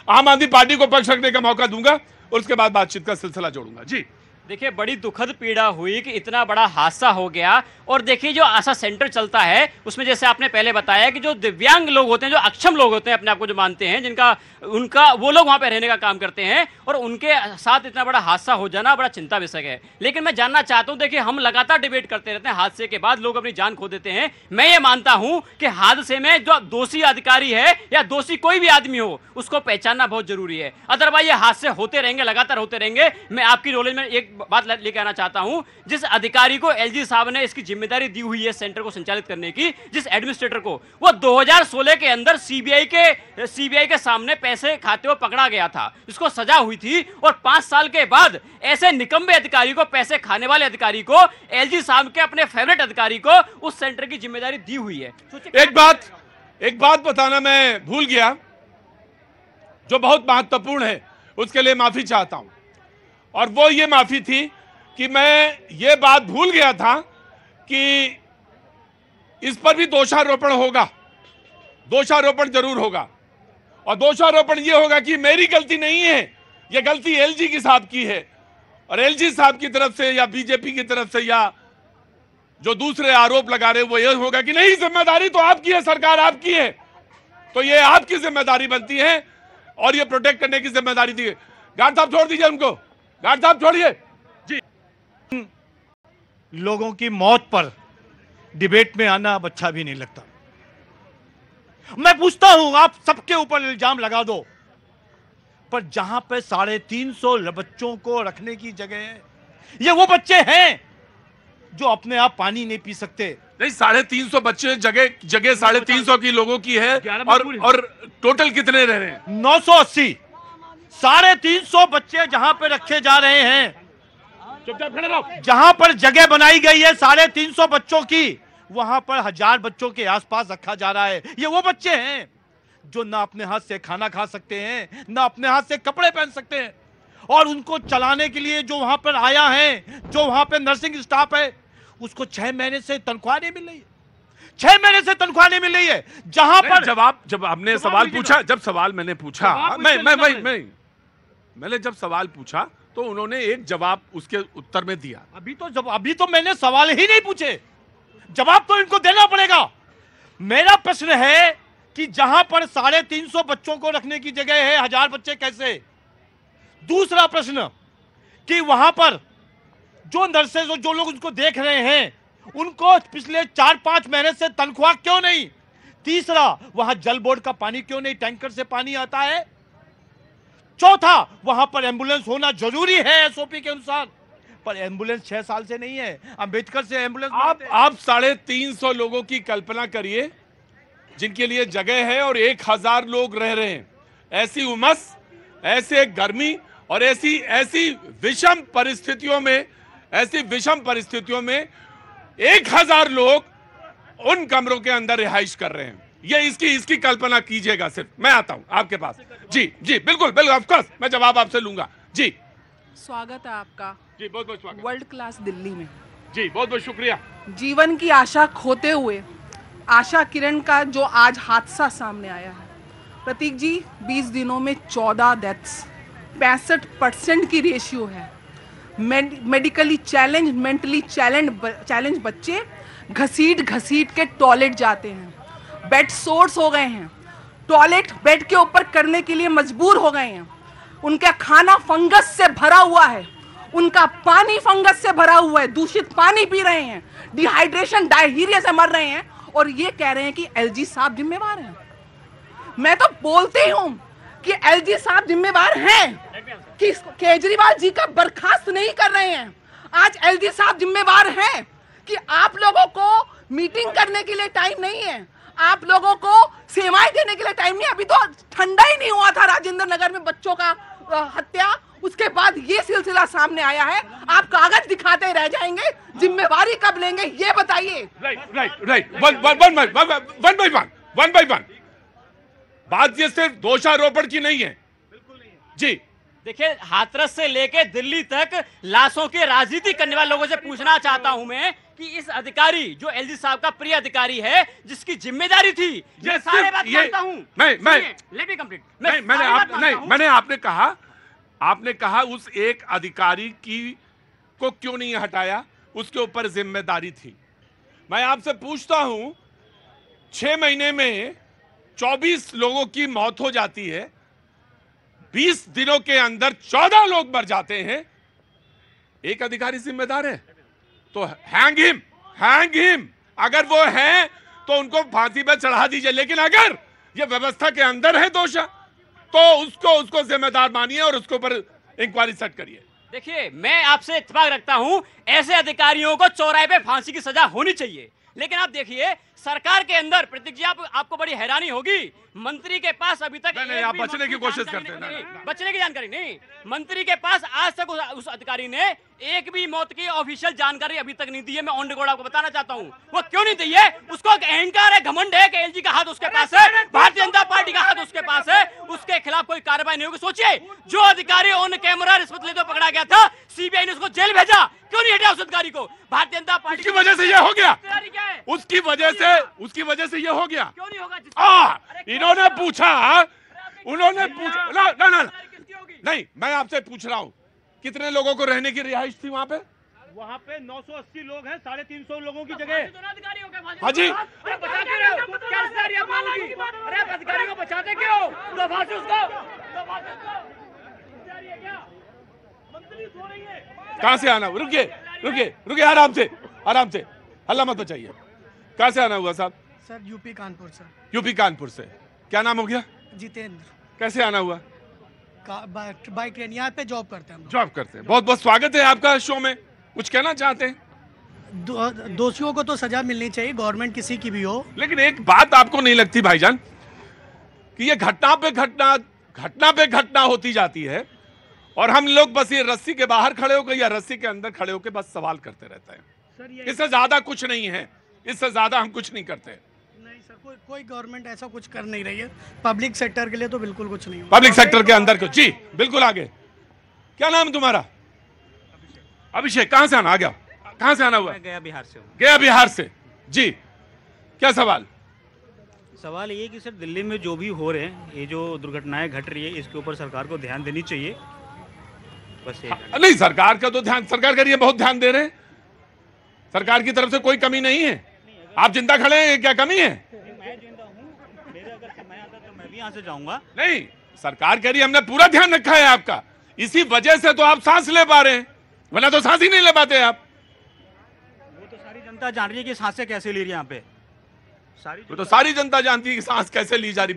आम आदमी पार्टी को पक्ष रखने का मौका दूंगा और उसके बाद बातचीत का सिलसिला जोड़ूंगा। जी देखिए, बड़ी दुखद पीड़ा हुई कि इतना बड़ा हादसा हो गया। और देखिए, जो आशा सेंटर चलता है उसमें जैसे आपने पहले बताया कि जो दिव्यांग लोग होते हैं, जो अक्षम लोग होते हैं, अपने आप को जो मानते हैं, जिनका उनका वो लोग वहां पे रहने का काम करते हैं, और उनके साथ इतना बड़ा हादसा हो जाना बड़ा चिंता विषय है। लेकिन मैं जानना चाहता हूं, देखिए हम लगातार डिबेट करते रहते हैं, हादसे के बाद लोग अपनी जान खो देते हैं। मैं ये मानता हूं कि हादसे में जो दोषी अधिकारी है या दोषी कोई भी आदमी हो, उसको पहचानना बहुत जरूरी है। अदरवाइज ये हादसे होते रहेंगे, लगातार होते रहेंगे। मैं आपकी नॉलेज में एक बात लेके आना चाहता हूं, जिस अधिकारी को एलजी साहब ने इसकी जिम्मेदारी दी हुई है सेंटर को संचालित करने की, जिस एडमिनिस्ट्रेटर को, वो 2016 के अंदर सीबीआई के सामने पैसे खाते हुए पकड़ा गया था, इसको सजा हुई थी। और 5 साल के बाद ऐसे निकम्बे अधिकारी को, पैसे खाने वाले अधिकारी को, एलजी साहब के अपने फेवरेट अधिकारी को उस सेंटर की जिम्मेदारी दी हुई है। एक बात बताना मैं भूल गया जो बहुत महत्वपूर्ण है, उसके लिए माफी चाहता हूं। और वो ये माफी थी कि मैं ये बात भूल गया था कि इस पर भी दोषारोपण होगा, दोषारोपण जरूर होगा। और दोषारोपण ये होगा कि मेरी गलती नहीं है, ये गलती एलजी की साहब की है। और एलजी साहब की तरफ से या बीजेपी की तरफ से या जो दूसरे आरोप लगा रहे वो ये होगा कि नहीं, जिम्मेदारी तो आपकी है, सरकार आपकी है, तो ये आपकी जिम्मेदारी बनती है और ये प्रोटेक्ट करने की जिम्मेदारी दी है। गार्ड साहब छोड़ दीजिए उनको, गार्ड साहब छोड़िए। जी, लोगों की मौत पर डिबेट में आना अब अच्छा भी नहीं लगता। मैं पूछता हूं, आप सबके ऊपर इल्जाम लगा दो, पर जहां पे 350 बच्चों को रखने की जगह है, ये वो बच्चे हैं जो अपने आप पानी नहीं पी सकते। नहीं, 350 बच्चे जगह 350 की लोगों की है। और टोटल कितने रह रहे हैं? 980। 350 बच्चे जहां पे रखे जा रहे हैं, चुपचाप खड़े रहो। जहां पर जगह बनाई गई है 350 बच्चों की, वहां पर 1000 बच्चों के आसपास रखा जा रहा है। ये वो बच्चे हैं जो ना अपने हाथ से खाना खा सकते हैं, ना अपने हाथ से कपड़े पहन सकते हैं। और उनको चलाने के लिए जो वहां पर आया है, जो वहां पर नर्सिंग स्टाफ है, उसको 6 महीने से तनख्वाह नहीं मिल रही है। 6 महीने से तनख्वाह नहीं मिल रही है। जहां पर जब आपने सवाल पूछा, जब सवाल मैंने पूछा, मैंने जब सवाल पूछा तो उन्होंने एक जवाब उसके उत्तर में दिया। अभी तो मैंने सवाल ही नहीं पूछे, जवाब तो इनको देना पड़ेगा। मेरा प्रश्न है कि जहां पर 350 बच्चों को रखने की जगह है, 1000 बच्चे कैसे? दूसरा प्रश्न कि वहां पर जो नर्सेज और जो लोग उसको देख रहे हैं, उनको पिछले 4-5 महीने से तनख्वाह क्यों नहीं? तीसरा, वहां जल बोर्ड का पानी क्यों नहीं? टैंकर से पानी आता है। चौथा, वहां पर एम्बुलेंस होना जरूरी है एसओपी के अनुसार, पर एम्बुलेंस 6 साल से नहीं है। अंबेडकर से एम्बुलेंस आप 350 लोगों की कल्पना करिए जिनके लिए जगह है और 1000 लोग रह रहे हैं। ऐसी उमस, ऐसे गर्मी और ऐसी विषम परिस्थितियों में 1000 लोग उन कमरों के अंदर रिहाइश कर रहे हैं। ये इसकी कल्पना कीजिएगा। सिर्फ मैं आता हूं आपके पास। जी बिल्कुल ऑफ कोर्स मैं जवाब आपसे लूंगा। जी, स्वागत है आपका। जी, बहुत बहुत स्वागत। वर्ल्ड क्लास दिल्ली में। जी, बहुत बहुत शुक्रिया। जीवन की आशा खोते हुए आशा किरण का जो आज हादसा सामने आया है, प्रतीक जी, 20 दिनों में 14 डेथ्स, 65% की रेशियो है। मेडिकली चैलेंज, मेंटली चैलेंज बच्चे घसीट के टॉयलेट जाते हैं, बेड सोर्स हो गए हैं, टॉयलेट बेड के ऊपर करने के लिए मजबूर हो गए हैं। उनका खाना फंगस से भरा हुआ है, उनका पानी फंगस से भरा हुआ है, दूषित पानी पी रहे हैं, डिहाइड्रेशन, डायरिया से मर रहे हैं, और ये कह रहे हैं कि एलजी साहब जिम्मेवार हैं। मैं तो बोलती हूं कि एलजी साहब जिम्मेवार हैं कि केजरीवाल जी का बर्खास्त नहीं कर रहे हैं। आज एलजी साहब जिम्मेवार हैं कि आप लोगों को मीटिंग करने के लिए टाइम नहीं है, आप लोगों को सेवाएं देने के लिए टाइम नहीं। अभी तो ठंडा ही नहीं हुआ था राजेंद्र नगर में बच्चों का हत्या, उसके बाद ये सिलसिला सामने आया है। आप कागज दिखाते रह जाएंगे, जिम्मेवारी कब लेंगे ये बताइए। Right one by one. बात ये सिर्फ दोषारोपण की नहीं है। बिल्कुल नहीं है। जी, देखिए, हाथरस से लेके दिल्ली तक लाशों की राजनीति करने वाले लोगों से पूछना चाहता हूं मैं कि इस अधिकारी जो एलजी साहब का प्रिय अधिकारी है, जिसकी जिम्मेदारी थी, मैं सारे बात मानता हूं। Let me complete. आपने कहा उस एक अधिकारी को क्यों नहीं हटाया, उसके ऊपर जिम्मेदारी थी। मैं आपसे पूछता हूं, 6 महीने में 24 लोगों की मौत हो जाती है, 20 दिनों के अंदर 14 लोग मर जाते हैं, एक अधिकारी जिम्मेदार है तो हैंग हिम। अगर वो है तो उनको फांसी पर चढ़ा दीजिए, लेकिन अगर ये व्यवस्था के अंदर है दोष तो उसको जिम्मेदार मानिए और उसके ऊपर इंक्वायरी सेट करिए। देखिए, मैं आपसे इत्तेफाक रखता हूं, ऐसे अधिकारियों को चौराहे पे फांसी की सजा होनी चाहिए। लेकिन आप देखिए, सरकार के अंदर प्रतीक जी, आपको बड़ी हैरानी होगी, मंत्री के पास अभी तक नहीं, आप बचने की कोशिश करते हैं। बचने की जानकारी नहीं, मंत्री के पास आज तक उस अधिकारी ने एक भी मौत की ऑफिशियल जानकारी अभी तक नहीं दी है। मैं ऑन रिकॉर्ड आपको बताना चाहता हूं, वो क्यों नहीं दी है? उसको अहंकार है, घमंड है कि एलजी का हाथ उसके पास है, भारतीय जनता पार्टी का हाथ उसके पास है, उसके खिलाफ कोई कार्रवाई नहीं होगी। सोचिए, जो अधिकारी ऑन कैमरा रिश्वत लेते हुए पकड़ा गया था, सीबीआई ने उसको जेल भेजा, क्यों नहीं हटा उस अधिकारी को? भारतीय जनता पार्टी की वजह से यह हो गया, उसकी वजह से यह हो गया। क्यों नहीं होगा? इन्होंने पूछा, नहीं, मैं आपसे पूछ रहा हूं, कितने लोगों को रहने की रिहाइश थी वहां पे? वहाँ पे 980 लोग हैं, 350 लोगों की जगह। हाजी, अधिकारी को बचाते क्यों? कहां से आना? रुकिए, आराम से, हल्ला मत बचाइए। कहां से आना हुआ साहब? सर यूपी कानपुर से। यूपी कानपुर से। क्या नाम हो गया? जितेंद्र। कैसे आना हुआ? बाई ट्रेन, यहाँ पे जॉब करते हैं हम लोग। जॉब करते हैं। बहुत बहुत स्वागत है आपका शो में। कुछ कहना चाहते हैं? दोषियों को तो सजा मिलनी चाहिए, गवर्नमेंट किसी की भी हो। लेकिन एक बात आपको नहीं लगती भाईजान कि ये घटना पे घटना होती जाती है और हम लोग बस ये रस्सी के बाहर खड़े होकर या रस्सी के अंदर खड़े होकर बस सवाल करते रहते हैं। इससे ज्यादा कुछ नहीं है, इससे ज्यादा हम कुछ नहीं करते। नहीं सर, कोई गवर्नमेंट ऐसा कुछ कर नहीं रही है। पब्लिक सेक्टर के लिए तो बिल्कुल कुछ नहीं हो। पब्लिक सेक्टर के अंदर को जी बिल्कुल आगे। क्या नाम तुम्हारा? अभिषेक। कहां से आना? आ गया। कहां से आना हुआ? गया बिहार से। गया बिहार से। जी, क्या सवाल? सवाल ये कि सर, दिल्ली में जो भी हो रहे हैं, ये जो दुर्घटनाएं घट रही है, इसके ऊपर सरकार को ध्यान देनी चाहिए। बस ये नहीं, सरकार का तो ध्यान, सरकार का ये बहुत ध्यान दे रहे हैं। सरकार की तरफ से कोई कमी नहीं है। आप जिंदा खड़े हैं, क्या कमी है? मैं जिंदा हूं, मेरे अगर समय आता तो मैं भी यहाँ से जाऊंगा। नहीं, सरकार कह रही है हमने पूरा ध्यान रखा है आपका, इसी वजह से तो आप सांस ले पा रहे हैं, वरना तो सांस ही नहीं ले पाते आप। वो तो सारी जनता जान रही है कि सांसें कैसे ली रही है यहाँ पे। वो तो सारी जनता जानती है कि सांस कैसे ली जा रही।